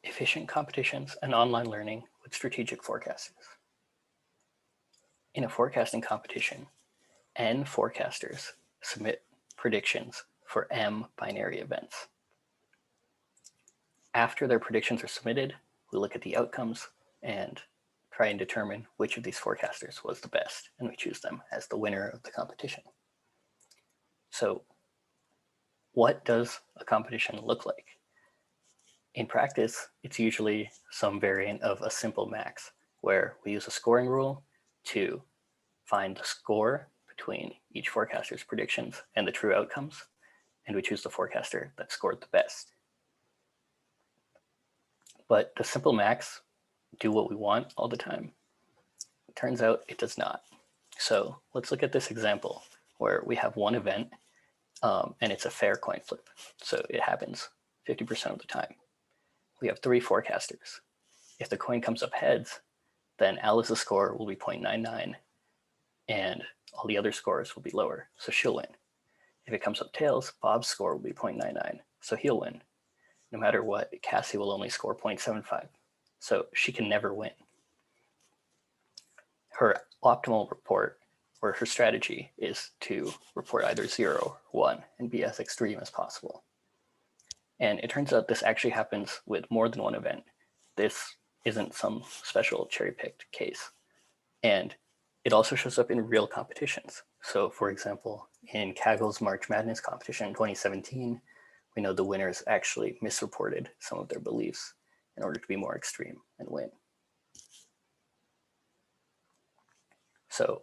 Efficient competitions and online learning with strategic forecasters. In a forecasting competition, N forecasters submit predictions for M binary events. After their predictions are submitted, we look at the outcomes and try and determine which of these forecasters was the best, and we choose them as the winner of the competition. So what does a competition look like? In practice, it's usually some variant of a simple max, where we use a scoring rule to find the score between each forecaster's predictions and the true outcomes, and we choose the forecaster that scored the best. But does simple max do what we want all the time? It turns out it does not. So let's look at this example where we have one event and it's a fair coin flip. So it happens 50% of the time. We have three forecasters. If the coin comes up heads, then Alice's score will be 0.99 and all the other scores will be lower, so she'll win. If it comes up tails, Bob's score will be 0.99, so he'll win. No matter what, Cassie will only score 0.75, so she can never win. Her optimal report, or her strategy, is to report either 0 or 1 and be as extreme as possible. And it turns out this actually happens with more than one event. This isn't some special cherry-picked case. And it also shows up in real competitions. So for example, in Kaggle's March Madness competition in 2017, we know the winners actually misreported some of their beliefs in order to be more extreme and win. So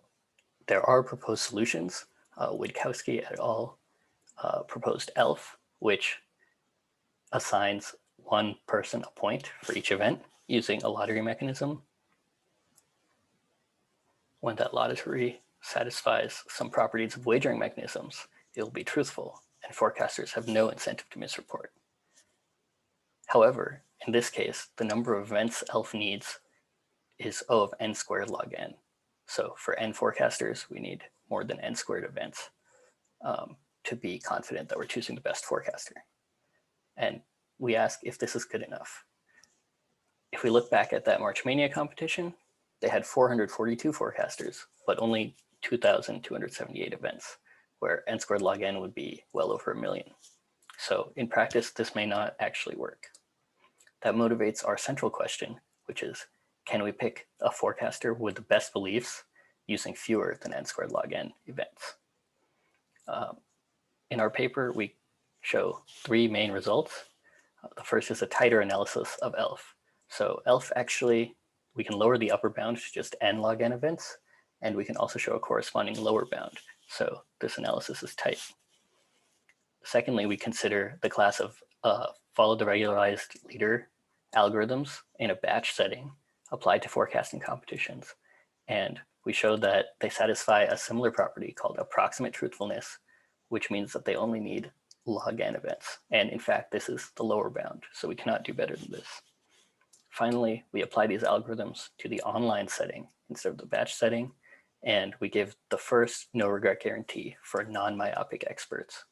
there are proposed solutions. Witkowski et al. Proposed ELF, which assigns one person a point for each event using a lottery mechanism. When that lottery satisfies some properties of wagering mechanisms, it will be truthful, and forecasters have no incentive to misreport. However, in this case, the number of events ELF needs is O of n squared log n. So for n forecasters, we need more than n squared events to be confident that we're choosing the best forecaster. And we ask if this is good enough. If we look back at that March Mania competition, they had 442 forecasters, but only 2,278 events, where n squared log n would be well over 1 million. So in practice, this may not actually work. That motivates our central question, which is, can we pick a forecaster with the best beliefs using fewer than n squared log n events? In our paper, we show 3 main results. The first is a tighter analysis of ELF. So ELF actually, we can lower the upper bound to just n log n events, and we can also show a corresponding lower bound. So this analysis is tight. Secondly, we consider the class of follow the regularized leader algorithms in a batch setting applied to forecasting competitions. And we showed that they satisfy a similar property called approximate truthfulness, which means that they only need log n events. And in fact, this is the lower bound, so we cannot do better than this. Finally, we apply these algorithms to the online setting instead of the batch setting, and we give the first no regret guarantee for non-myopic experts.